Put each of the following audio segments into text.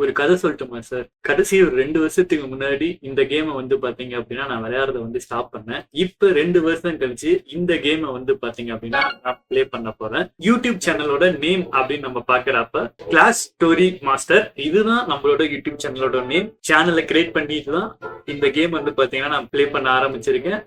ஒரு கதை சொல்லட்டுமா சார்? கடைசி ஒரு 2 வருஷத்துக்கு முன்னாடி இந்த கேமை வந்து பாத்தீங்க அப்படின்னா நான் விளையாடுறத வந்து ஸ்டாப் பண்ணேன். இப்ப 2 வருஷம் கழிச்சு இந்த கேமை வந்து பாத்தீங்க அப்படின்னா நான் பிளே பண்ண போறேன். யூடியூப் சேனலோட நேம் அப்படின்னு நம்ம பாக்குறப்ப கிளாஸ் ஸ்டோரி மாஸ்டர், இதுதான் நம்மளோட யூடியூப் சேனலோட நேம். சேனலை கிரியேட் பண்ணிட்டு தான் இந்த கேம் வந்து பாத்தீங்கன்னா நான் பிளே பண்ண ஆரம்பிச்சிருக்கேன்.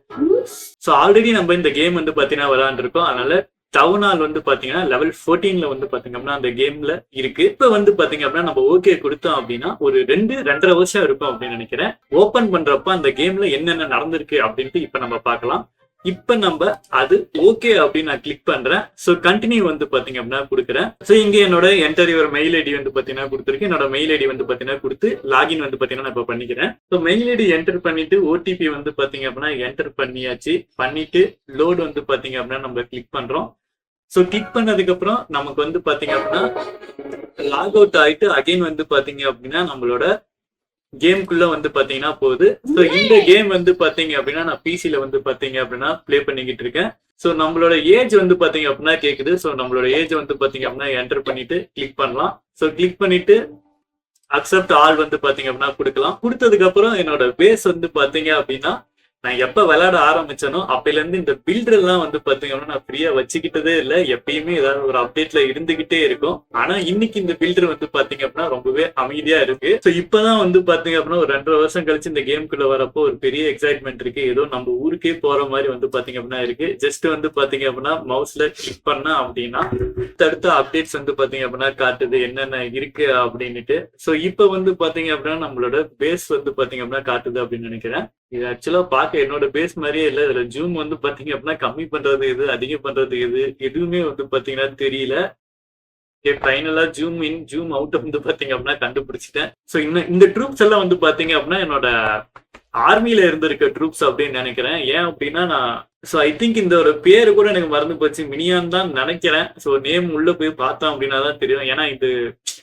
ஸோ ஆல்ரெடி நம்ம இந்த கேம் வந்து பாத்தீங்கன்னா விளையாண்டுருக்கோம். அதனால டவுன் ஹால் வந்து பாத்தீங்கன்னா லெவல் 14ல வந்து பாத்தீங்க அப்படின்னா அந்த கேம்ல இருக்கு. இப்ப வந்து பாத்தீங்க அப்படின்னா நம்ம ஓகே கொடுத்தோம் அப்படின்னா ஒரு 2-2.5 வருஷம் இருக்கும் அப்படின்னு நினைக்கிறேன். ஓபன் பண்றப்ப அந்த கேம்ல என்னென்ன நடந்திருக்கு அப்படின்ட்டு இப்ப நம்ம பார்க்கலாம். இப்ப நம்ம அது ஓகே அப்படின்னு நான் கிளிக் பண்றேன். ஸோ கண்டினியூ வந்து பாத்தீங்க அப்படின்னா கொடுக்குறேன். ஸோ இங்க என்னோட என்டர் யுவர் மெயில் ஐடி வந்து பாத்தீங்கன்னா கொடுத்துருக்கு. என்னோட மெயில் ஐடி வந்து பாத்தீங்கன்னா கொடுத்து லாகின் வந்து பாத்தீங்கன்னா நான் இப்ப பண்ணிக்கிறேன். ஸோ மெயில் ஐடி என்டர் பண்ணிட்டு ஓடிபி வந்து பாத்தீங்க அப்படின்னா என்டர் பண்ணியாச்சு. பண்ணிட்டு லோடு வந்து பாத்தீங்க அப்படின்னா நம்ம கிளிக் பண்றோம். ஸோ கிளிக் பண்ணதுக்கு அப்புறம் நமக்கு வந்து பாத்தீங்க அப்படின்னா லாக் அவுட் ஆயிட்டு அகைன் வந்து பாத்தீங்க அப்படின்னா நம்மளோட கேம்குள்ள வந்து பாத்தீங்கன்னா போகுது. ஸோ இந்த கேம் வந்து பாத்தீங்க அப்படின்னா நான் பிசில வந்து பாத்தீங்க அப்படின்னா பிளே பண்ணிக்கிட்டு இருக்கேன். ஸோ நம்மளோட ஏஜ் வந்து பாத்தீங்க அப்படின்னா கேக்குது. ஸோ நம்மளோட ஏஜ் வந்து பாத்தீங்க அப்படின்னா என்டர் பண்ணிட்டு கிளிக் பண்ணலாம். ஸோ கிளிக் பண்ணிட்டு அக்செப்ட் ஆல் வந்து பாத்தீங்க அப்படின்னா கொடுக்கலாம். கொடுத்ததுக்கு அப்புறம் என்னோட பேஸ் வந்து பாத்தீங்க அப்படின்னா நான் எப்ப விளையாட ஆரம்பிச்சனோ அப்பையில இருந்து இந்த பில்டர் எல்லாம் வந்து பாத்தீங்கன்னா நான் ஃப்ரீயா வச்சுக்கிட்டதே இல்லை. எப்பயுமே ஏதாவது ஒரு அப்டேட்ல இருந்துகிட்டே இருக்கும். ஆனா இன்னைக்கு இந்த பில்டர் வந்து பாத்தீங்க அப்படின்னா ரொம்பவே அமைதியா இருக்கு. ஸோ இப்பதான் வந்து பாத்தீங்க அப்படின்னா ஒரு 2.5 வருஷம் கழிச்சு இந்த கேமுக்குள்ள வரப்போ ஒரு பெரிய எக்ஸைட்மெண்ட் இருக்கு. ஏதோ நம்ம ஊருக்கே போற மாதிரி வந்து பாத்தீங்க அப்படின்னா இருக்கு. ஜஸ்ட் வந்து பாத்தீங்க அப்படின்னா மவுஸ்ல கிளிக் பண்ணா அப்படின்னா அடுத்த அப்டேட்ஸ் வந்து பாத்தீங்க அப்படின்னா காட்டுது என்னென்ன இருக்கு அப்படின்னுட்டு. ஸோ இப்ப வந்து பாத்தீங்க அப்படின்னா நம்மளோட பேஸ் வந்து பாத்தீங்க அப்படின்னா காட்டுது அப்படின்னு நினைக்கிறேன். இது ஆக்சுவலா பார்க்க என்னோட பேஸ் மாதிரியே இல்ல. இதுல ஜூம் வந்து பாத்தீங்க அப்படின்னா கம்மி பண்றது எது, அதிகம் பண்றது எது, எதுவுமே வந்து பாத்தீங்கன்னா தெரியல. ஃபைனலா ஜூம் இன் ஜூம் அவுட் வந்து பாத்தீங்க அப்படின்னா கண்டுபிடிச்சிட்டேன். ஸோ இந்த ட்ரூப்ஸ் எல்லாம் வந்து பாத்தீங்க அப்படின்னா என்னோட ஆர்மியில இருந்திருக்க ட்ரூப்ஸ் அப்படின்னு நினைக்கிறேன். ஏன் அப்படின்னா நான் ஐ திங்க் இந்த ஒரு பேரு கூட எனக்கு மறந்து போச்சு. மினியான் தான் நினைக்கிறேன். ஸோ நேம் உள்ள போய் பார்த்தோம் அப்படின்னா தான் தெரியும். ஏன்னா இது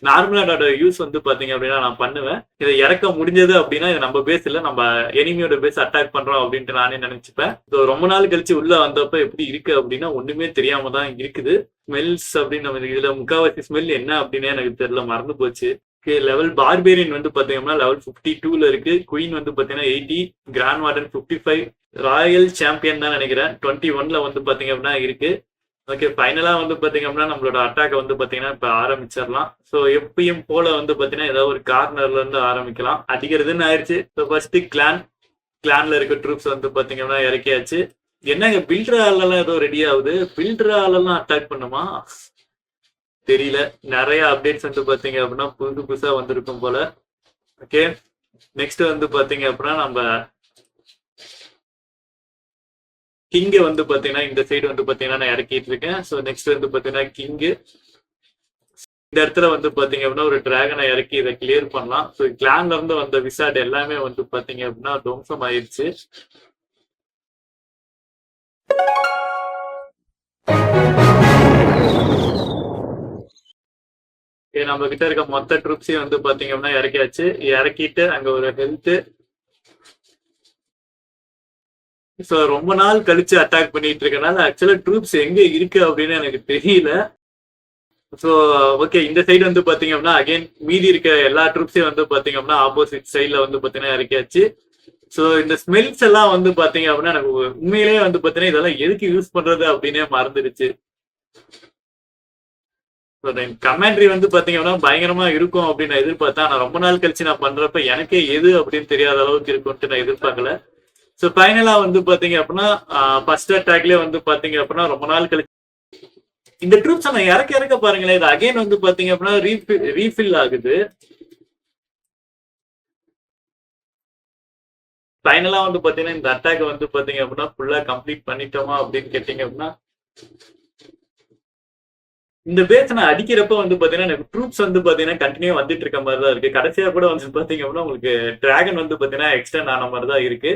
நார்மலோட யூஸ் வந்து பாத்தீங்க அப்படின்னா நான் பண்ணுவேன். இதை இறக்க முடிஞ்சது அப்படின்னா இது நம்ம பேஸ் இல்ல, நம்ம எனிமியோட பேஸ் அட்டாக் பண்றோம் அப்படின்ட்டு நானே நினைச்சுப்பேன். ரொம்ப நாள் கழிச்சு உள்ள வந்தப்ப எப்படி இருக்கு அப்படின்னா ஒண்ணுமே தெரியாம தான் இருக்குது. ஸ்மெல்ஸ் அப்படின்னு நம்ம இதுல முக்காவாசி ஸ்மெல் என்ன அப்படின்னு எனக்கு தெரியல, மறந்து போச்சு. லெவல் பார்பேரியன் வந்து பாத்தீங்கன்னா லெவல் 52ல இருக்கு. குயின் வந்து பாத்தீங்கன்னா 80, கிராண்ட் வார்டன் 55, ராயல் சாம்பியன் தான் நினைக்கிறேன் 21ல வந்து பாத்தீங்க அப்படின்னா இருக்கு. ஓகே, ஃபைனலா வந்து பாத்தீங்க அப்படின்னா நம்மளோட அட்டாக் வந்து பாத்தீங்கன்னா இப்ப ஆரம்பிச்சிடலாம். ஸோ எப்பயும் போல வந்து பாத்தீங்கன்னா ஏதாவது ஒரு கார்னர்ல இருந்து ஆரம்பிக்கலாம். அடிக்கிறதுன்னு ஆயிடுச்சு. ஸோ ஃபர்ஸ்ட் கிளான்ல இருக்க ட்ரூப்ஸ் வந்து பாத்தீங்க அப்படின்னா இறக்கியாச்சு. என்னங்க பில்டர் ஆளெல்லாம் ஏதோ ரெடி ஆகுது. பில்டர் ஆளெல்லாம் அட்டாக் பண்ணுமா தெரியல. நிறைய அப்டேட்ஸ் வந்து பாத்தீங்க அப்படின்னா புதுசா வந்திருக்கும் போல. ஓகே, நெக்ஸ்ட் வந்து பாத்தீங்க அப்படின்னா நம்ம கிங்க வந்து பாத்தீங்கன்னா இந்த சைடு வந்து பாத்தீங்கன்னா நான் இறக்கிட்டு இருக்கேன். ஸோ நெக்ஸ்ட் வந்து பாத்தீங்கன்னா கிங்கு இந்த இடத்துல வந்து பாத்தீங்க அப்படின்னா ஒரு டிராகனை இறக்கி இதை கிளியர் பண்ணலாம். ஸோ கிளான்ல இருந்து வந்த விசாட் எல்லாமே வந்து பாத்தீங்க அப்படின்னா துவம்சம் ஆயிடுச்சு. நம்ம கிட்ட இருக்க மொத்த ட்ரூப்ஸையும் வந்து பாத்தீங்க அப்படின்னா இறக்கியாச்சு. இறக்கிட்டு அங்க ஒரு ஹெல்த். ஸோ ரொம்ப நாள் கழிச்சு அட்டாக் பண்ணிட்டு இருக்கனால ஆக்சுவலா ட்ரூப்ஸ் எங்க இருக்கு அப்படின்னு எனக்கு தெரியல. ஸோ ஓகே, இந்த சைடு வந்து பாத்தீங்க அப்படின்னா அகைன் மீதி இருக்க எல்லா ட்ரூப்ஸையும் வந்து பாத்தீங்க அப்படின்னா ஆப்போசிட் சைட்ல வந்து பாத்தீங்கன்னா இறக்கியாச்சு. ஸோ இந்த ஸ்மெல்ஸ் எல்லாம் வந்து பாத்தீங்க அப்படின்னா எனக்கு உண்மையிலேயே வந்து பாத்தீங்கன்னா இதெல்லாம் எதுக்கு யூஸ் பண்றது அப்படின்னே மறந்துடுச்சு. கமெண்ட்ரி வந்து பாத்தீங்க அப்படின்னா பயங்கரமா இருக்கும் அப்படின்னு நான் எதிர்பார்த்தேன். ஆனா ரொம்ப நாள் கழிச்சு நான் பண்றப்ப எனக்கே எது அப்படின்னு தெரியாத அளவுக்கு இருக்கும்ட்டு நான் எதிர்பார்க்கல. ஸோ ஃபைனலா வந்து பாத்தீங்க அப்படின்னா ஃபர்ஸ்ட் அட்டாக்லயே வந்து பாத்தீங்க அப்படின்னா ரொம்ப நாள் கழிச்சு இந்த ட்ரூப்ஸ் நான் இறக்க பாருங்களேன். இது அகைன் வந்து பாத்தீங்க அப்படின்னா ரீஃபில் ஆகுது. ஃபைனலா வந்து பாத்தீங்கன்னா இந்த அட்டாக் வந்து பாத்தீங்க அப்படின்னா ஃபுல்லா கம்ப்ளீட் பண்ணிட்டோமா அப்படின்னு கேட்டீங்க அப்படின்னா இந்த பேஸ் நான் அடிக்கிறப்ப வந்து பாத்தீங்கன்னா எனக்கு ட்ரூப்ஸ் வந்து பாத்தீங்கன்னா கண்டினியூ வந்துட்டு இருக்க மாதிரி தான் இருக்கு. கடைசியா கூட வந்து பாத்தீங்க அப்படின்னா உங்களுக்கு டிராகன் வந்து பாத்தீங்கன்னா எக்ஸ்டெண்ட் ஆன மாதிரி தான் இருக்கு.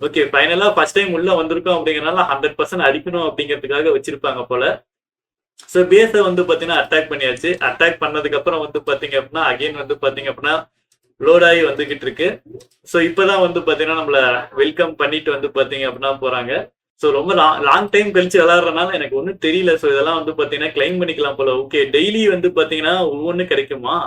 ஓகே, ஃபைனலா ஃபர்ஸ்ட் டைம் உள்ள வந்திருக்கோம் அப்படிங்கறதுனால 100% அடிக்கணும் அப்படிங்கிறதுக்காக வச்சிருப்பாங்க போல. ஸோ பேஸை வந்து பாத்தீங்கன்னா அட்டாக் பண்ணியாச்சு. அட்டாக் பண்ணதுக்கு அப்புறம் வந்து பாத்தீங்க அப்படின்னா அகைன் வந்து பாத்தீங்க அப்படின்னா லோட் ஆகி வந்துகிட்டு இருக்கு. ஸோ இப்பதான் வந்து பாத்தீங்கன்னா நம்மள வெல்கம் பண்ணிட்டு வந்து பாத்தீங்க அப்படின்னா போறாங்க. ஸோ ரொம்ப லாங் டைம் கழிச்சு விளாடுறதுனால எனக்கு ஒன்றும் தெரியல. ஸோ இதெல்லாம் வந்து பாத்தீங்கன்னா கிளைம் பண்ணிக்கலாம் போல. ஓகே, டெய்லி வந்து பாத்தீங்கன்னா ஒவ்வொன்றும் கிடைக்குமா?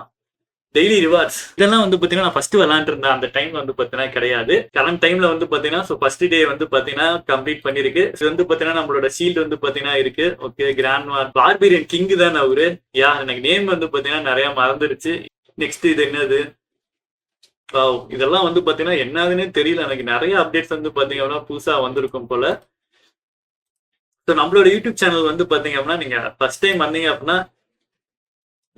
டெய்லி ரிவார்ட்ஸ் இதெல்லாம் வந்து பாத்தீங்கன்னா நான் ஃபர்ஸ்ட் விளையாண்டுருந்தேன் அந்த டைம்ல வந்து பாத்தீங்கன்னா கிடையாது. கரண்ட் டைம்ல வந்து பாத்தீங்கன்னா ஸோ ஃபர்ஸ்ட் டே வந்து பாத்தீங்கன்னா கம்ப்ளீட் பண்ணிருக்கு. இது வந்து பாத்தீங்கன்னா நம்மளோட ஷீல்டு வந்து பாத்தீங்கன்னா இருக்கு. ஓகே கிராண்ட் வார் பார்பீரியன் கிங் தானே அவரு. எனக்கு நேம் வந்து பாத்தீங்கன்னா நிறைய மறந்துருச்சு. நெக்ஸ்ட் இது என்னது, இதெல்லாம் வந்து பாத்தீங்கன்னா என்னதுன்னே தெரியல எனக்கு. நிறைய அப்டேட்ஸ் வந்து பாத்தீங்கன்னா புதுசா வந்திருக்கும் போல. ஸோ நம்மளோட யூடியூப் சேனல் வந்து பாத்தீங்க அப்படின்னா நீங்க ஃபர்ஸ்ட் டைம் வந்தீங்க அப்படின்னா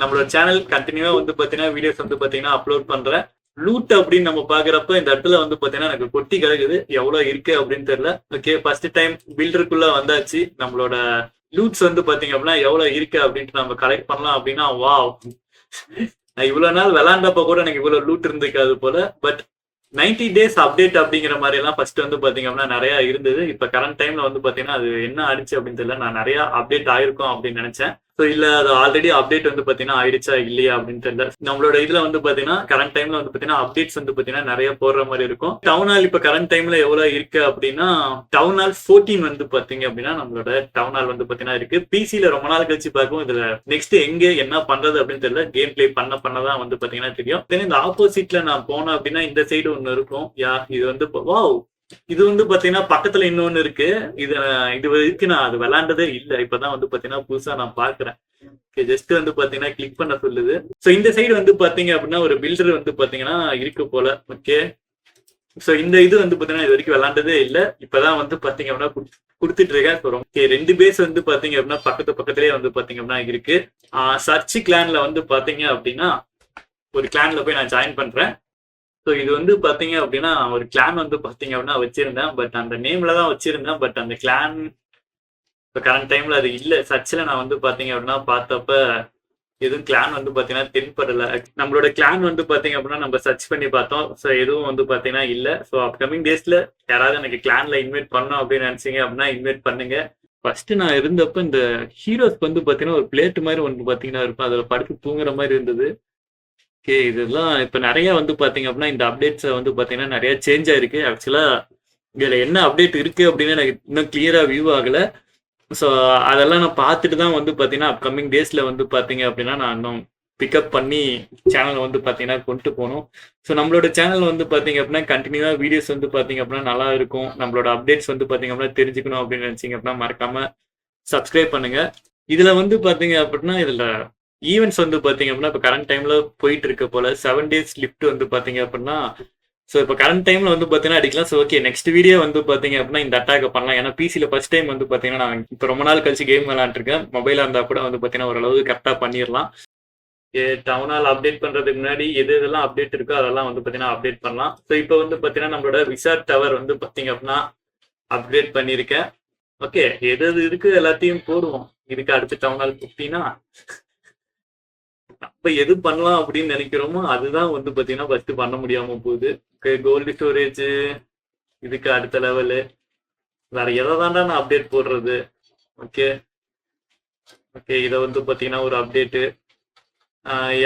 நம்மளோட சேனல் கண்டினியூவா வந்து பாத்தீங்கன்னா வீடியோஸ் வந்து பாத்தீங்கன்னா அப்லோட் பண்றேன். லூட் அப்படின்னு நம்ம பாக்குறப்ப இந்த இடத்துல வந்து பாத்தீங்கன்னா எனக்கு கொட்டி கிடக்குது, எவ்வளவு இருக்கு அப்படின்னு தெரியல. ஓகே ஃபர்ஸ்ட் டைம் பில்டருக்குள்ள வந்தாச்சு. நம்மளோட லூட்ஸ் வந்து பாத்தீங்க அப்படின்னா எவ்வளவு இருக்கு அப்படின்ட்டு நம்ம கலெக்ட் பண்ணலாம் அப்படின்னா வாவ், நான் இவ்வளவு நாள் விளையாண்டப்ப கூட எனக்கு இவ்வளவு லூட் இருந்திருக்காது போல. பட் 90 டேஸ் அப்டேட் அப்படிங்கிற மாதிரி எல்லாம் ஃபர்ஸ்ட் வந்து பாத்தீங்க அப்படின்னா நிறைய இருந்தது. இப்ப கரண்ட் டைம்ல வந்து பாத்தீங்கன்னா அது என்ன ஆயிடுச்சு அப்படின்னு தெரியல. நான் நிறைய அப்டேட் ஆயிருக்கும் அப்படின்னு நினைச்சேன். ஸோ இல்ல அது ஆல்ரெடி அப்டேட் வந்து பாத்தீங்கன்னா ஆயிடுச்சா இல்லையா அப்படின்னு தெரியல. நம்மளோட இதுல வந்து பாத்தீங்கன்னா கரண்ட் டைம்ல வந்து பாத்தீங்கன்னா அப்டேட்ஸ் வந்து பாத்தீங்கன்னா நிறைய போடுற மாதிரி இருக்கும். டவுன் ஹால் இப்ப கரண்ட் டைம்ல எவ்வளவு இருக்கு அப்படின்னா டவுன் ஹால் 14 வந்து பாத்தீங்க அப்படின்னா நம்மளோட டவுன் ஹால் வந்து பாத்தீங்கன்னா இருக்கு. பிசில ரொம்ப நாள் கழிச்சு பார்க்கும். இதுல நெக்ஸ்ட் எங்க என்ன பண்றது அப்படின்னு தெரியல. கேம் பிளே பண்ணதான் வந்து பாத்தீங்கன்னா தெரியும். இந்த ஆப்போசிட்ல நான் போனேன் அப்படின்னா இந்த சைடு ஒண்ணு இருக்கும். இது வந்து வாவ், இது வந்து பாத்தீங்கன்னா பக்கத்துல இன்னொன்னு இருக்கு. இது வரைக்கும் நான் அது விளையாண்டதே இல்ல. இப்பதான் வந்து பாத்தீங்கன்னா புதுசா நான் பாக்குறேன். ஜஸ்ட் வந்து பாத்தீங்கன்னா கிளிக் பண்ண சொல்லுது. சோ இந்த சைடு வந்து பாத்தீங்க அப்படின்னா ஒரு பில்டர் வந்து பாத்தீங்கன்னா இருக்கு போல. ஓகே சோ இந்த இது வந்து பாத்தீங்கன்னா இது வரைக்கும் விளையாண்டதே இல்ல. இப்பதான் வந்து பாத்தீங்க அப்படின்னா கொடுத்துட்டு இருக்கேன். ஓகே 2 பேஸ் வந்து பாத்தீங்க அப்படின்னா பக்கத்துலயே வந்து பாத்தீங்க அப்படின்னா இருக்கு. சர்ச் கிளான்ல வந்து பாத்தீங்க அப்படின்னா ஒரு கிளான்ல போய் நான் ஜாயின் பண்றேன். ஸோ இது வந்து பாத்தீங்க அப்படின்னா ஒரு கிளான் வந்து பாத்தீங்க அப்படின்னா வச்சிருந்தேன். பட் அந்த நேம்ல தான் வச்சிருந்தேன். பட் அந்த கிளான் இப்போ கரண்ட் டைம்ல அது இல்லை. சர்ச்சில் நான் வந்து பாத்தீங்க அப்படின்னா பார்த்தப்ப எதுவும் கிளான் வந்து பாத்தீங்கன்னா தென்படல. நம்மளோட கிளான் வந்து பாத்தீங்க அப்படின்னா நம்ம சர்ச் பண்ணி பார்த்தோம். ஸோ எதுவும் வந்து பாத்தீங்கன்னா இல்லை. ஸோ அப்கமிங் டேஸ்ல யாராவது எனக்கு கிளான்ல இன்வைட் பண்ணோம் அப்படின்னு நினைச்சீங்க அப்படின்னா இன்வைட் பண்ணுங்க. ஃபர்ஸ்ட் நான் இருந்தப்ப இந்த ஹீரோஸ்க்கு வந்து பாத்தீங்கன்னா ஒரு பிளேட் மாதிரி ஒன்று பாத்தீங்கன்னா இருக்கும். அதுல படுத்து தூங்குற மாதிரி இருந்தது. ஓகே இதெல்லாம் இப்ப நிறைய வந்து பாத்தீங்க அப்படின்னா இந்த அப்டேட்ஸ் வந்து பாத்தீங்கன்னா நிறைய சேஞ்ச் ஆயிருக்கு. ஆக்சுவலா இதுல என்ன அப்டேட் இருக்கு அப்படின்னு எனக்கு இன்னும் கிளியரா வியூ ஆகல. ஸோ அதெல்லாம் நான் பார்த்துட்டு தான் வந்து பாத்தீங்கன்னா அப்கமிங் டேஸ்ல வந்து பாத்தீங்க அப்படின்னா நான் இன்னும் பிக்கப் பண்ணி சேனல் வந்து பாத்தீங்கன்னா கொண்டு போகணும். ஸோ நம்மளோட சேனல் வந்து பாத்தீங்க அப்படின்னா கண்டினியூவா வீடியோஸ் வந்து பாத்தீங்க அப்படின்னா நல்லா இருக்கும். நம்மளோட அப்டேட்ஸ் வந்து பாத்தீங்க அப்படின்னா தெரிஞ்சுக்கணும் அப்படின்னு நினைச்சீங்க அப்படின்னா மறக்காம சப்ஸ்கிரைப் பண்ணுங்க. இதுல வந்து பாத்தீங்க அப்படின்னா இதுல ஈவெண்ட்ஸ் வந்து பாத்தீங்க அப்படின்னா இப்போ கரண்ட் டைம்ல போயிட்டு இருக்க போல 7 days லிஃப்ட் வந்து பாத்தீங்க அப்படின்னா ஸோ இப்போ கரண்ட் டைம்ல வந்து பாத்தீங்கன்னா அடிக்கலாம். ஸோ ஓகே நெக்ஸ்ட் வீடியோ வந்து பாத்தீங்க அப்படின்னா இந்த அட்டாக் பண்ணலாம். ஏன்னா பிசில ஃபர்ஸ்ட் டைம் வந்து பாத்தீங்கன்னா நான் இப்போ ரொம்ப நாள் கழிச்சு கேம் விளையாண்டுருக்கேன். மொபைலா இருந்தா கூட வந்து பாத்தீங்கன்னா ஓரளவு கரெக்டா பண்ணிடலாம். டவுன் ஹால் அப்டேட் பண்றதுக்கு முன்னாடி எதெல்லாம் அப்டேட் இருக்கோ அதெல்லாம் வந்து பாத்தீங்கன்னா அப்டேட் பண்ணலாம். ஸோ இப்போ வந்து பாத்தீங்கன்னா நம்மளோட விசார்ட் டவர் வந்து பாத்தீங்க அப்படின்னா அப்கிரேட் பண்ணியிருக்கேன். ஓகே எது இருக்கு எல்லாத்தையும் போடுவோம். இதுக்கு அடுத்து டவுன் ஹால் 15 நம்ம எது பண்ணலாம் அப்படின்னு நினைக்கிறோமோ அதுதான் வந்து பாத்தீங்கன்னா ஃபர்ஸ்ட் பண்ண முடியாம போகுது. கோல்டு ஸ்டோரேஜ் இதுக்கு அடுத்த லெவலு வேற எதை தாண்டா நான் அப்டேட் போடுறது. ஓகே ஓகே இதை வந்து பாத்தீங்கன்னா ஒரு அப்டேட்டு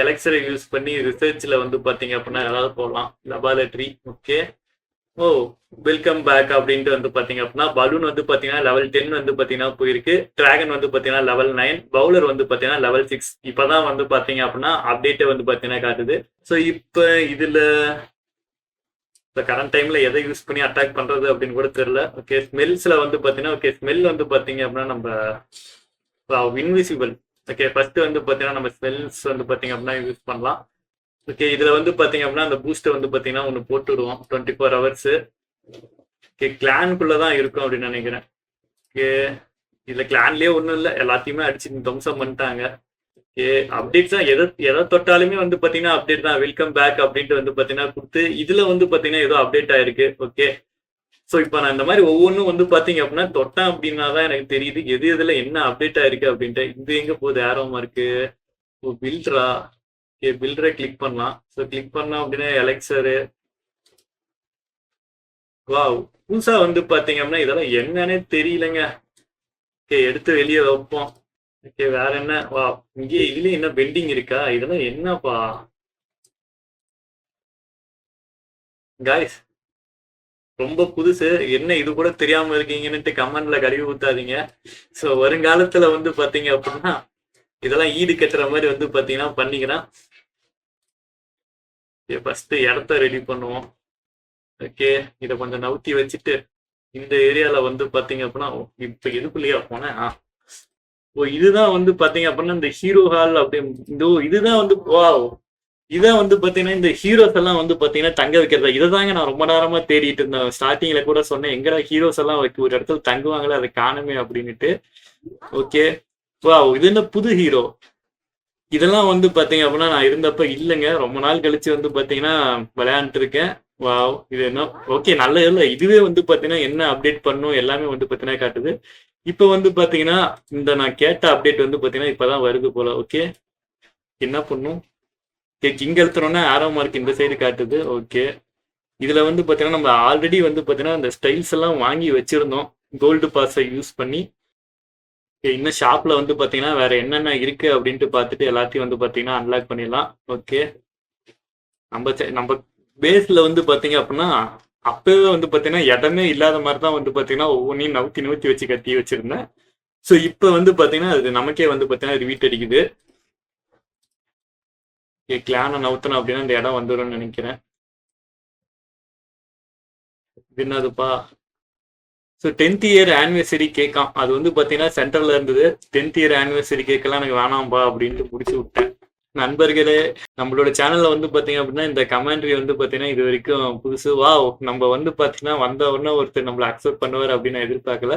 எலெக்சரை யூஸ் பண்ணி ரிசர்ச்ல வந்து பாத்தீங்க அப்படின்னா ஏதாவது போடலாம். Laboratory okay. Oh welcome back அப்படின்ட்டு வந்து பாத்தீங்க அப்படின்னா பலூன் வந்து பாத்தீங்கன்னா லெவல் 10 வந்து பாத்தீங்கன்னா போயிருக்கு. டிராகன் வந்து பாத்தீங்கன்னா லெவல் 9, பவுலர் வந்து பாத்தீங்கன்னா லெவல் 6. இப்பதான் வந்து பாத்தீங்க அப்படின்னா அப்டேட்டே வந்து பாத்தீங்கன்னா காட்டுது. ஸோ இப்ப இதுல இந்த கரண்ட் டைம்ல எதை யூஸ் பண்ணி அட்டாக் பண்றது அப்படின்னு கூட தெரியல. ஓகே ஸ்மெல்ஸ்ல வந்து பாத்தீங்கன்னா ஓகே ஸ்மெல் வந்து பாத்தீங்க அப்படின்னா நம்ம இன்விசிபிள். ஓகே ஃபர்ஸ்ட் வந்து பாத்தீங்கன்னா நம்ம ஸ்மெல்ஸ் வந்து பாத்தீங்க அப்படின்னா யூஸ் பண்ணலாம். ஓகே இதுல வந்து பாத்தீங்க அப்படின்னா அந்த பூஸ்டர் வந்து பாத்தீங்கன்னா ஒன்று போட்டு விடுவோம் 24 hours. ஓகே கிளானுக்குள்ளதான் இருக்கும் அப்படின்னு நினைக்கிறேன். ஓகே இதுல கிளான்லயே ஒன்றும் இல்லை, எல்லாத்தையுமே அடிச்சு துவம்சம் பண்ணிட்டாங்க. ஓகே அப்டேட்ஸ் தான் எதை தொட்டாலுமே வந்து பாத்தீங்கன்னா அப்டேட் தான். வெல்கம் பேக் அப்படின்ட்டு வந்து பாத்தீங்கன்னா கொடுத்து இதுல வந்து பாத்தீங்கன்னா ஏதோ அப்டேட் ஆயிருக்கு. ஓகே ஸோ இப்போ நான் இந்த மாதிரி ஒவ்வொன்றும் வந்து பாத்தீங்க அப்படின்னா தொட்டேன் அப்படின்னா தான் எனக்கு தெரியுது எது எதுல என்ன அப்டேட் ஆயிருக்கு அப்படின்ட்டு. இது எங்க போகுது ஆரோமா இருக்கு. ஓ பில்டரா. ஓகே பில்டரை கிளிக் பண்ணலாம். ஸோ கிளிக் பண்ணோம் அப்படின்னா எலெக்சரு வாவ் புதுசா வந்து பாத்தீங்க அப்படின்னா இதெல்லாம் என்னன்னே தெரியலங்க. ஓகே எடுத்து வெளியே வைப்போம். ஓகே வேற என்ன வா இங்கே இதுலயும் என்ன பெண்டிங் இருக்கா, இதெல்லாம் என்னப்பா காய்ஸ் ரொம்ப புதுசு. என்ன இது கூட தெரியாம இருக்கீங்கன்னுட்டு கமெண்ட்ல கழுவி ஊத்தாதீங்க. ஸோ வருங்காலத்துல வந்து பாத்தீங்க அப்படின்னா இதெல்லாம் ஈடு கட்டுற மாதிரி வந்து பாத்தீங்கன்னா பண்ணிக்கிறேன். ஃபர்ஸ்ட் இடத்த ரெடி பண்ணுவோம். ஓகே, இதை கொஞ்சம் நவுத்தி வச்சுட்டு இந்த ஏரியால வந்து பாத்தீங்க அப்படின்னா இப்ப எதுக்குள்ளேயா போனேன். ஓ, இதுதான் வந்து பாத்தீங்க அப்படின்னா இந்த ஹீரோ ஹால் அப்படி இதுதான் வந்து இதான் வந்து பாத்தீங்கன்னா இந்த ஹீரோஸ் எல்லாம் வந்து பாத்தீங்கன்னா தங்க வைக்கிறதா. இதை தாங்க நான் ரொம்ப நேரமா தேடிட்டு இருந்தேன். ஸ்டார்டிங்ல கூட சொன்னேன் எங்கடா ஹீரோஸ் எல்லாம் ஒரு இடத்துல தங்குவாங்களே, அதை காணுமே அப்படின்னுட்டு. ஓகே, இது என்ன புது ஹீரோ? இதெல்லாம் வந்து பாத்தீங்க அப்படின்னா நான் இருந்தப்ப இல்லைங்க, ரொம்ப நாள் கழிச்சு வந்து பாத்தீங்கன்னா விளையாண்டுட்டு இருக்கேன். வாவ், இது என்ன? ஓகே, நல்ல இல்லை. இதுவே வந்து பாத்தீங்கன்னா என்ன அப்டேட் பண்ணும் எல்லாமே வந்து பாத்தீங்கன்னா காட்டுது. இப்ப வந்து பாத்தீங்கன்னா இந்த நான் கேட்ட அப்டேட் வந்து பாத்தீங்கன்னா இப்பதான் வருது போல. ஓகே, என்ன பண்ணும்? இங்க எடுத்தோம்னா ஆரோ மார்க் இந்த சைடு காட்டுது. ஓகே, இதுல வந்து பாத்தீங்கன்னா நம்ம ஆல்ரெடி வந்து பாத்தீங்கன்னா இந்த ஸ்டைல்ஸ் எல்லாம் வாங்கி வச்சிருந்தோம் கோல்டு பாஸை யூஸ் பண்ணி. இன்னும் ஷாப்ல வந்து பாத்தீங்கன்னா வேற என்னென்ன இருக்கு அப்படின்ட்டு பார்த்துட்டு எல்லாத்தையும் வந்து பாத்தீங்கன்னா அன்லாக் பண்ணிடலாம். ஓகே, நம்ம பேஸ்ல வந்து பாத்தீங்க அப்படின்னா அப்பவே வந்து பாத்தீங்கன்னா இடமே இல்லாத மாதிரி தான் வந்து பாத்தீங்கன்னா ஒவ்வொன்றையும் நவுத்தி நவுத்தி வச்சு கட்டி வச்சிருந்தேன். ஸோ இப்போ வந்து பாத்தீங்கன்னா அது நமக்கே வந்து பாத்தீங்கன்னா ரிவீட் அடிக்குது. கிளானை நவுத்தணும் அப்படின்னா இந்த இடம் வந்துடும் நினைக்கிறேன். இது என்னதுப்பா? ஸோ 10th இயர் ஆனிவர்சரி கேட்காம். அது வந்து பார்த்தீங்கன்னா சென்டர்ல இருந்தது. 10th இயர் ஆனிவர்சரி கேட்கலாம் எனக்கு வேணாம்பா அப்படின்ட்டு முடிச்சு விட்டேன். நண்பர்களே, நம்மளோட சேனல்ல வந்து பார்த்தீங்க அப்படின்னா இந்த கமெண்ட்ரி வந்து பார்த்தீங்கன்னா இது வரைக்கும் புதுசு. நம்ம வந்து பார்த்தீங்கன்னா வந்த உடனே ஒருத்தர் நம்மளை அக்செப்ட் பண்ணுவார் அப்படின்னு நான் எதிர்பார்க்கல.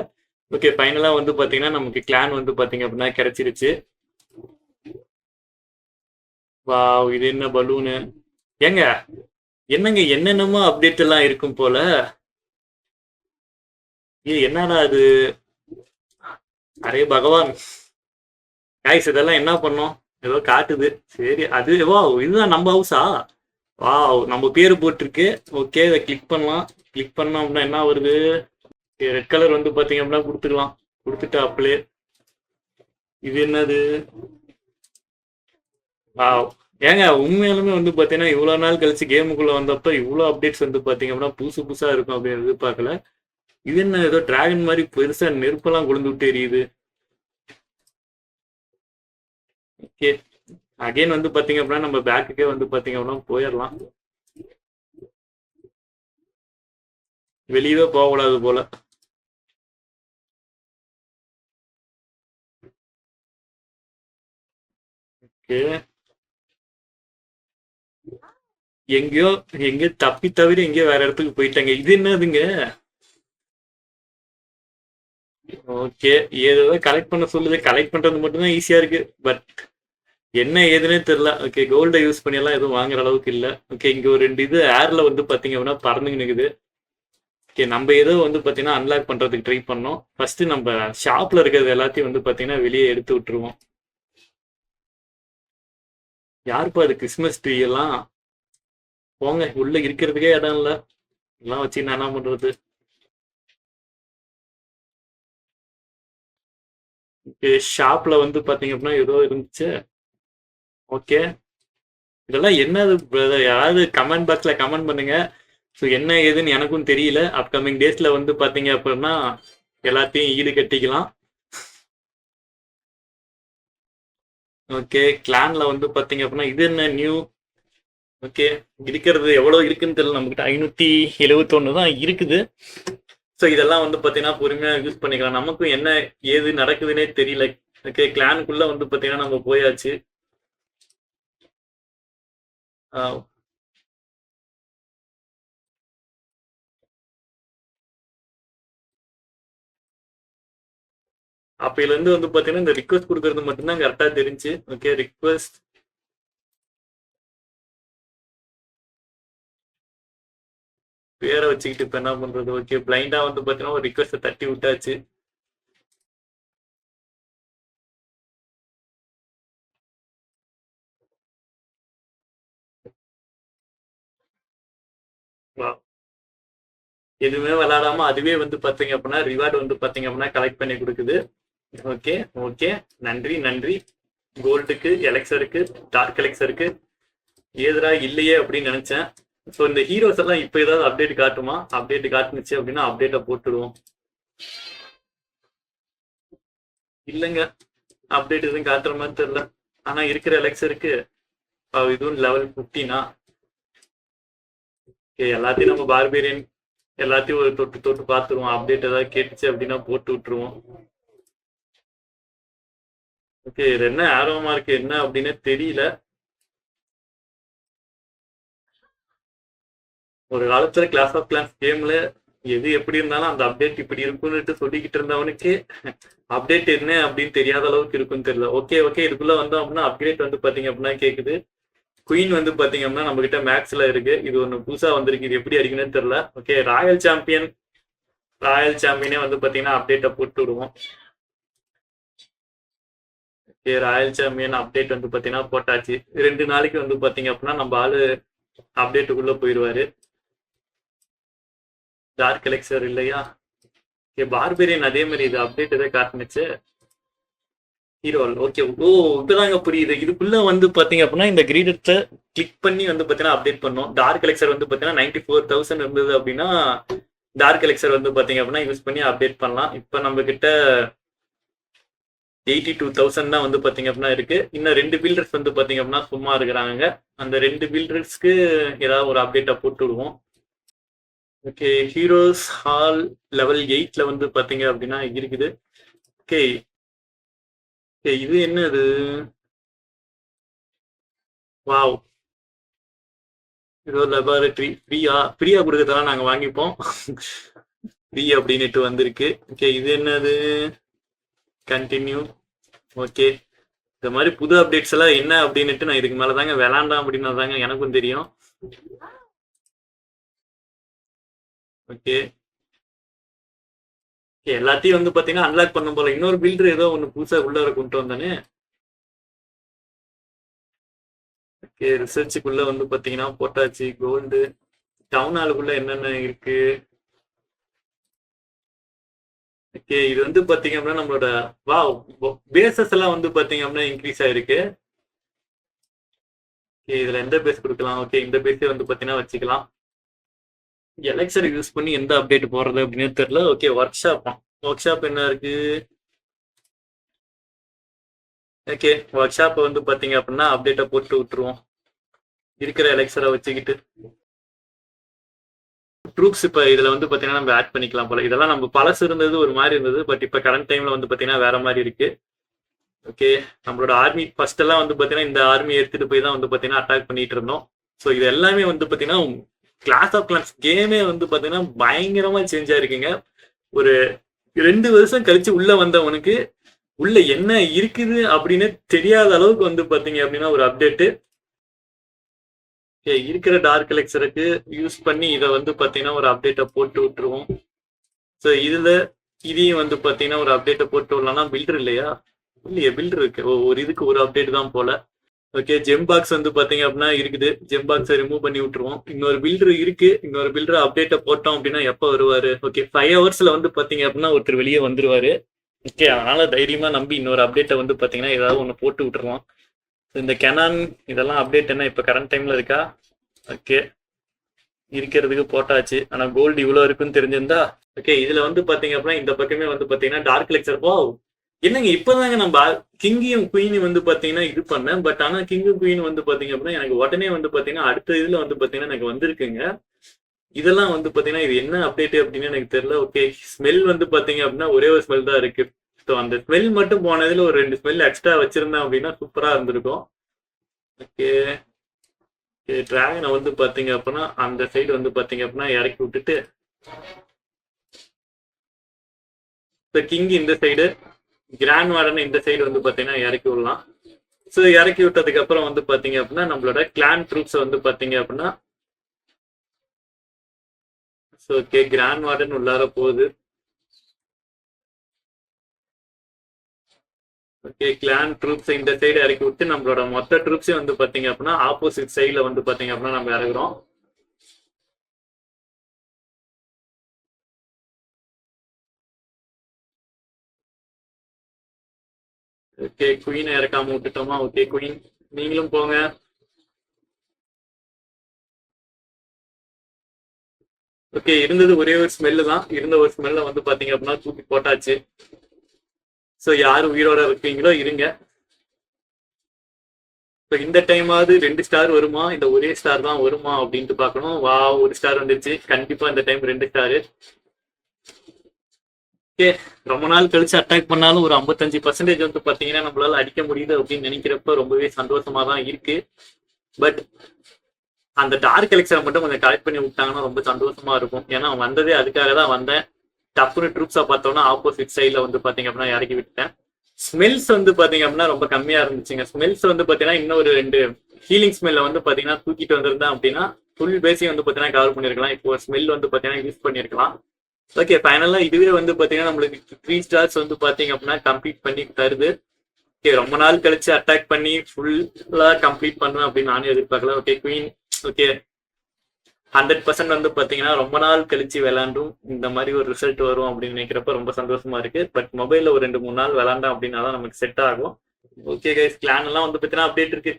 ஓகே, ஃபைனலாக வந்து பார்த்தீங்கன்னா நமக்கு கிளான் வந்து பார்த்தீங்க அப்படின்னா கிடைச்சிருச்சு. இது என்ன பலூனு? ஏங்க என்னங்க என்னென்னமோ அப்டேட் எல்லாம் இருக்கும் போல. என்னடா அது? அரே பகவான், கைஸ் இதெல்லாம் என்ன பண்ணோம்? ஏதோ காட்டுது. சரி, அது இதுதான் நம்ம ஹவுஸா? நம்ம பேரு போட்டிருக்கு. ஓகே, இதை கிளிக் பண்ணலாம். கிளிக் பண்ணோம் அப்படின்னா என்ன வருது? ரெட் கலர் வந்து பாத்தீங்க அப்படின்னா கொடுத்துக்கலாம். கொடுத்துட்டு அப்படியே இது என்னது? ஏங்க உண்மையாலுமே வந்து பாத்தீங்கன்னா இவ்வளவு நாள் கழிச்சு கேமுக்குள்ள வந்தப்ப இவ்வளவு அப்டேட்ஸ் வந்து பாத்தீங்க அப்படின்னா புதுசு புதுசா இருக்கும் அப்படின்னு எதிர்பார்க்கல. இது என்ன ஏதோ டிராகன் மாதிரி பெருசா நெருப்பெல்லாம் கொழுந்து விட்டு எரியுது. ஓகே, அகைன் வந்து பாத்தீங்க அப்படின்னா நம்ம பேக்குக்கே வந்து பாத்தீங்க அப்படின்னா போயிடலாம். வெளியவே போகக்கூடாது போல. ஓகே, எங்கேயோ தப்பி தவிர எங்கேயோ வேற இடத்துக்கு போயிட்டாங்க. இது என்னதுங்க? ஓகே, ஏதோ கலெக்ட் பண்ண சொல்லுது. கலெக்ட் பண்றது மட்டும்தான் ஈஸியா இருக்கு. பட் என்ன ஏதுன்னே தெரியல. ஓகே, கோல்டை யூஸ் பண்ணி எல்லாம் எதுவும் வாங்குற அளவுக்கு இல்ல. ஓகே, இங்க ஒரு 2 இது ஏர்ல வந்து பாத்தீங்க அப்படின்னா பறந்துங்க நிக்குது. ஓகே, நம்ம ஏதோ வந்து பாத்தீங்கன்னா அன்லாக் பண்றதுக்கு ட்ரை பண்ணோம். ஃபர்ஸ்ட் நம்ம ஷாப்ல இருக்கிறது எல்லாத்தையும் வந்து பாத்தீங்கன்னா வெளியே எடுத்து விட்டுருவோம். யாருப்பா அது கிறிஸ்மஸ் ட்ரீ எல்லாம்? போங்க, உள்ள இருக்கிறதுக்கே இடம் இல்ல. எல்லாம் வச்சு நான் என்ன பண்றது? ஷாப்ல வந்து பாத்தீங்க அப்படின்னா ஏதோ இருந்துச்சு. ஓகே, இதெல்லாம் என்னது பிரதர்? யாராவது கமெண்ட் பாக்ஸ்ல கமெண்ட் பண்ணுங்க. ஸோ என்ன ஏதுன்னு எனக்கும் தெரியல. அப்கமிங் டேஸ்ல வந்து பாத்தீங்க அப்படின்னா எல்லாத்தையும் ஈடு கட்டிக்கலாம். ஓகே, கிளான்ல வந்து பாத்தீங்க அப்படின்னா இது என்ன நியூ? ஓகே, இருக்கிறது எவ்வளவு இருக்குன்னு தெரியல. நம்மகிட்ட 571 தான் இருக்குது. ஸோ இதெல்லாம் வந்து பாத்தீங்கன்னா பொறுமையா யூஸ் பண்ணிக்கலாம். நமக்கும் என்ன ஏது நடக்குதுன்னே தெரியல. ஓகே, கிளானுக்குள்ள வந்து பாத்தீங்கன்னா நம்ம போயாச்சு. அப்பையில இருந்து வந்து பாத்தீங்கன்னா இந்த ரிக்வஸ்ட் கொடுக்கறது மட்டும்தான் கரெக்டா தெரிஞ்சு. ஓகே, ரிக்வஸ்ட் பேரை வச்சுக்கிட்டு இப்ப என்ன பண்றது? ஓகே, பிளைண்டா வந்து பாத்தீங்கன்னா ஒரு ரிக்வஸ்ட தட்டி விட்டாச்சு. எதுவுமே விளையாடாம அதுவே வந்து பாத்தீங்க அப்படின்னா ரிவார்டு வந்து பாத்தீங்க அப்படின்னா கலெக்ட் பண்ணி கொடுக்குது. ஓகே ஓகே, நன்றி நன்றி. கோல்டுக்கு, எலெக்சருக்கு, டார்க் எலெக்சருக்கு ஏதுரா இல்லையே அப்படின்னு நினைச்சேன். ஸோ இந்த ஹீரோஸ் எல்லாம் இப்போ ஏதாவது அப்டேட் காட்டுமா? அப்டேட் காட்டுனுச்சு அப்படின்னா அப்டேட்டை போட்டுடுவோம். இல்லைங்க, அப்டேட் எதுவும் காட்டுற மாதிரி தெரியல. ஆனா இருக்கிற எலெக்சருக்கு இதுவும் லெவல் 15. எல்லாத்தையும் நம்ம பார்பேரியன் எல்லாத்தையும் ஒரு தொட்டு தொட்டு பார்த்துருவோம். அப்டேட் ஏதாவது கேட்டுச்சு அப்படின்னா போட்டு விட்டுருவோம். ஓகே, இது என்ன ஆர்வமா இருக்கு என்ன அப்படின்னு தெரியல. ஒரு காலத்துல கிளாஸ் ஆஃப் கிளான்ஸ் கேம்ல எது எப்படி இருந்தாலும் அந்த அப்டேட் இப்படி இருக்கும்னுட்டு சொல்லிக்கிட்டு இருந்தவனுக்கு அப்டேட் என்ன அப்படின்னு தெரியாத அளவுக்கு இருக்குன்னு தெரியல. ஓகே ஓகே, இதுக்குள்ள வந்தோம் அப்படின்னா அப்டேட் வந்து பாத்தீங்க அப்படின்னா கேக்குது. குயின் வந்து பாத்தீங்க அப்படின்னா நம்ம கிட்ட மேக்ஸ்ல இருக்கு. இது ஒண்ணு புதுசா வந்திருக்கு. இது எப்படி அடிக்கணும்னு தெரியல. ஓகே, ராயல் சாம்பியனே வந்து பாத்தீங்கன்னா அப்டேட்டை போட்டு விடுவோம். ஓகே, ராயல் சாம்பியன் அப்டேட் வந்து பாத்தீங்கன்னா போட்டாச்சு. 2 நாளைக்கு வந்து பாத்தீங்க அப்படின்னா நம்ம ஆளு அப்டேட்டுக்குள்ள போயிடுவாரு. டார்க் எலெக்சர் இல்லையா? ஓகே, பார்பேரியன் அதே மாதிரி இது அப்டேட் எதாவது காட்டுனுச்சு. Hero okay. ஓ, இப்பதாங்க புரியுது. இதுக்குள்ள வந்து பாத்தீங்க அப்படின்னா இந்த கிரீடத்தை கிளிக் பண்ணி வந்து பாத்தீங்கன்னா அப்டேட் பண்ணோம். டார்க் எலெக்சர் வந்து பாத்தீங்கன்னா 94,000 இருந்தது அப்படின்னா டார்க் எலெக்சர் வந்து பாத்தீங்க அப்படின்னா யூஸ் பண்ணி அப்டேட் பண்ணலாம். இப்ப நம்ம கிட்ட 82,000 தான் வந்து பாத்தீங்க அப்படின்னா இருக்கு. இன்னும் 2 பில்டர்ஸ் வந்து பாத்தீங்க அப்படின்னா சும்மா இருக்கிறாங்க. அந்த 2 பில்டர்ஸ்க்கு ஏதாவது ஒரு அப்டேட்டை போட்டு விடுவோம். ஓகே, ஹீரோஸ் ஹால் லெவல் 8ல வந்து பாத்தீங்க அப்படின்னா இருக்குது. ஓகே, இது என்ன இது? வாவ், ஏதோ லெபார்டரி ஃப்ரீயா கொடுக்கறதெல்லாம் நாங்க வாங்கிப்போம். ஃப்ரீ அப்படின்னுட்டு வந்திருக்கு. ஓகே, இது என்னது? கண்டினியூ. ஓகே, இந்த மாதிரி புது அப்டேட்ஸ் எல்லாம் என்ன அப்படின்னுட்டு நான் இதுக்கு மேல தாங்க விளாண்டாம் அப்படின்னா தாங்க எனக்கும் தெரியும். ஓகே, எல்லாத்தையும் வந்து பாத்தீங்கன்னா அன்லாக் பண்ணும் போல. இன்னொரு பில்டர் ஏதோ ஒண்ணு புதுசா உள்ள வர கொண்டு வந்தானே. ஓகே, ரிசர்ச்சுக்குள்ள வந்து பாத்தீங்கன்னா போட்டாச்சு. கோல்டு டவுன் ஹாலுக்குள்ள என்னென்ன இருக்கு? ஓகே, இது வந்து பாத்தீங்க அப்படின்னா நம்மளோட வாவ் பேசஸ் எல்லாம் வந்து பாத்தீங்க அப்படின்னா இன்க்ரீஸ் ஆயிருக்கு. ஓகே, இதுல எந்த பேஸ் கொடுக்கலாம்? ஓகே, இந்த பேஸே வந்து பாத்தீங்கன்னா வச்சுக்கலாம். எலெக்சர் யூஸ் பண்ணி எந்த அப்டேட் போடுறது அப்படின்னு தெரியல. ஓகே, ஒர்க் ஷாப் என்ன இருக்கு? ஓகே, ஒர்க் ஷாப் வந்து பாத்தீங்க அப்படின்னா அப்டேட்டை போட்டு விட்டுருவோம். இருக்கிற எலெக்சரை வச்சுக்கிட்டு ட்ரூப்ஸ் இப்ப இதுல வந்து பாத்தீங்கன்னா நம்ம ஆட் பண்ணிக்கலாம் போல. இதெல்லாம் நம்ம பழசு இருந்தது ஒரு மாதிரி இருந்தது. பட் இப்ப கரண்ட் டைம்ல வந்து பாத்தீங்கன்னா வேற மாதிரி இருக்கு. ஓகே, நம்மளோட ஆர்மி ஃபர்ஸ்ட் எல்லாம் வந்து பாத்தீங்கன்னா இந்த ஆர்மி எடுத்துட்டு போய் தான் வந்து பாத்தீங்கன்னா அட்டாக் பண்ணிட்டு இருந்தோம். ஸோ இது எல்லாமே வந்து பாத்தீங்கன்னா கிளாஸ் ஆஃப் கிளான்ஸ் கேமே வந்து பாத்தீங்கன்னா பயங்கரமா சேஞ்ச் ஆயிருக்குங்க. ஒரு 2 வருஷம் கழிச்சு உள்ள வந்தவனுக்கு உள்ள என்ன இருக்குது அப்படின்னு தெரியாத அளவுக்கு வந்து பாத்தீங்க அப்படின்னா ஒரு அப்டேட். இருக்கிற டார்க் எலெக்சருக்கு யூஸ் பண்ணி இதை வந்து பாத்தீங்கன்னா ஒரு அப்டேட்டை போட்டு விட்டுருவோம். ஸோ இதுல இதையும் வந்து பாத்தீங்கன்னா ஒரு அப்டேட்டை போட்டு விடலாம்னா பில்டர் இல்லையா? இல்லையா, பில்டர் இருக்கு. ஒரு இதுக்கு ஒரு அப்டேட் தான் போல. ஓகே, ஜெம் பாக்ஸ் வந்து பாத்தீங்க அப்படின்னா இருக்குது. ஜெம் பாக்ஸை ரிமூவ் பண்ணி விட்டுருவோம். இன்னொரு பில்டர் இருக்கு. இன்னொரு பில்டர் அப்டேட்டை போட்டோம் அப்படின்னா எப்ப வருவாரு? ஓகே, 5 ஹவர்ஸ்ல வந்து பாத்தீங்க அப்படின்னா ஒருத்தர் வெளியே வந்துருவாரு. ஓகே, அதனால தைரியமா நம்பி இன்னொரு அப்டேட்டை வந்து பாத்தீங்கன்னா ஏதாவது ஒண்ணு போட்டு விட்டுருவோம். இந்த கெனான் இதெல்லாம் அப்டேட் என்ன இப்ப கரண்ட் டைம்ல இருக்கா? ஓகே, இருக்கிறதுக்கு போட்டாச்சு. ஆனா கோல்டு இவ்வளவு இருக்குன்னு தெரிஞ்சிருந்தா. ஓகே, இதுல வந்து பாத்தீங்க அப்படின்னா இந்த பக்கமே வந்து பாத்தீங்கன்னா டார்க் லெக்சர். ஓ, என்னங்க இப்பதாங்க நம்ம கிங்கையும் குயினையும் வந்து பாத்தீங்கன்னா இது பண்ணேன். பட் ஆனா கிங்கும் குயின் வந்து பாத்தீங்க அப்படின்னா எனக்கு உடனே வந்து பாத்தீங்கன்னா அடுத்த இதுல வந்து பாத்தீங்கன்னா எனக்கு வந்திருக்குங்க. இதெல்லாம் வந்து பாத்தீங்கன்னா இது என்ன அப்டேட் அப்படின்னு எனக்கு தெரியல. ஓகே, ஸ்மெல் வந்து பாத்தீங்க அப்படின்னா ஒரே ஒரு ஸ்மெல் தான் இருக்கு. ஸோ அந்த ஸ்மெல் மட்டும் போனதுல ஒரு 2 ஸ்மெல் எக்ஸ்ட்ரா வச்சிருந்தேன் அப்படின்னா சூப்பரா இருந்திருக்கும். ஓகே, டிராகனை வந்து பாத்தீங்க அப்படின்னா அந்த சைடு வந்து பாத்தீங்க அப்படின்னா இறக்கி விட்டுட்டு கிங் இந்த சைடு, கிராண்ட் வார்டன் இந்த சைடு வந்து பாத்தீங்கன்னா இறக்கி விடலாம். ஸோ இறக்கி விட்டதுக்கு அப்புறம் வந்து பாத்தீங்க அப்படின்னா நம்மளோட கிளான் ட்ரூப்ஸ் வந்து பாத்தீங்க அப்படின்னா ஓகே, கிராண்ட் வார்டன் உள்ளார போகுது. ஓகே, கிளான் ட்ரூப்ஸ் இந்த சைடு இறக்கி விட்டு நம்மளோட மொத்த ட்ரூப்ஸே வந்து பாத்தீங்க அப்படின்னா ஆப்போசிட் சைட்ல வந்து பாத்தீங்க அப்படின்னா நம்ம இறக்குறோம். ஓகே, குயினை இறக்காம விட்டுட்டோமா? ஓகே, குயின் நீங்களும் போங்க. ஓகே, இருந்தது ஒரே ஒரு ஸ்மெல்லு தான். இருந்த ஒரு ஸ்மெல்ல வந்து பாத்தீங்க அப்படின்னா தூக்கி போட்டாச்சு. ஸோ யாரு உயிரோட இருக்கீங்களோ இருங்க. ஸோ இந்த டைமாவது 2 ஸ்டார் வருமா, இந்த ஒரே ஸ்டார் தான் வருமா அப்படின்ட்டு பார்க்கணும். வா, ஒரு ஸ்டார் வந்துருச்சு. கண்டிப்பா இந்த டைம் 2 ஸ்டாரு. ஓகே, ரொம்ப நாள் கழிச்சு அட்டாக் பண்ணாலும் ஒரு 55% வந்து பாத்தீங்கன்னா நம்மளால அடிக்க முடியுது அப்படின்னு நினைக்கிறப்ப ரொம்பவே சந்தோஷமா தான் இருக்கு. பட் அந்த டார்க் எலெக்ஷனை மட்டும் கொஞ்சம் கலெக்ட் பண்ணி விட்டாங்கன்னா ரொம்ப சந்தோஷமா இருக்கும். ஏன்னா வந்ததே அதுக்காக தான் வந்தேன். டப்புனு ட்ரூப்ஸா பார்த்தோம்னா ஆப்போசிட் சைட்ல வந்து பாத்தீங்க அப்படின்னா இறக்கி விட்டுட்டேன். ஸ்மெல்ஸ் வந்து பாத்தீங்க அப்படின்னா ரொம்ப கம்மியா இருந்துச்சுங்க. ஸ்மெல்ஸ் வந்து பாத்தீங்கன்னா இன்னும் ஒரு 2 ஹீலிங் ஸ்மெல்ல வந்து பாத்தீங்கன்னா தூக்கிட்டு வந்திருந்தேன் அப்படின்னா ஃபுல் பேஸையும் வந்து பாத்தீங்கன்னா கவர் பண்ணிருக்கலாம். இப்போ ஸ்மெல் வந்து பாத்தீங்கன்னா யூஸ் பண்ணிருக்கலாம். ஓகே, ஃபைனலா இதுவே வந்து பாத்தீங்கன்னா நம்மளுக்கு 3 ஸ்டார்ஸ் வந்து பாத்தீங்க அப்படின்னா கம்ப்ளீட் பண்ணி தருது. ஓகே, ரொம்ப நாள் கழிச்சு அட்டாக் பண்ணி ஃபுல்லா கம்ப்ளீட் பண்ணுவேன் அப்படின்னு நானும் எதிர்பார்க்கல. ஓகே குவீன், ஓகே 100% வந்து பாத்தீங்கன்னா ரொம்ப நாள் கழிச்சு விளையாண்டும் இந்த மாதிரி ஒரு ரிசல்ட் வரும் அப்படின்னு நினைக்கிறப்ப ரொம்ப சந்தோஷமா இருக்கு. பட் மொபைல்ல ஒரு 2-3 நாள் விளையாண்டோம் அப்படின்னா தான் நமக்கு செட் ஆகும். ஓகே கைஸ், கிளான் எல்லாம் வந்து பாத்தீங்கன்னா அப்டேட் இருக்கு.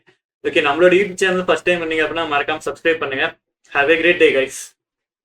ஓகே, நம்மளோட யூடியூப் சேனல் ஃபர்ஸ்ட் டைம் பண்ணீங்க அப்படின்னா மறக்காம சப்ஸ்கிரைப் பண்ணுங்க. Have a great day guys.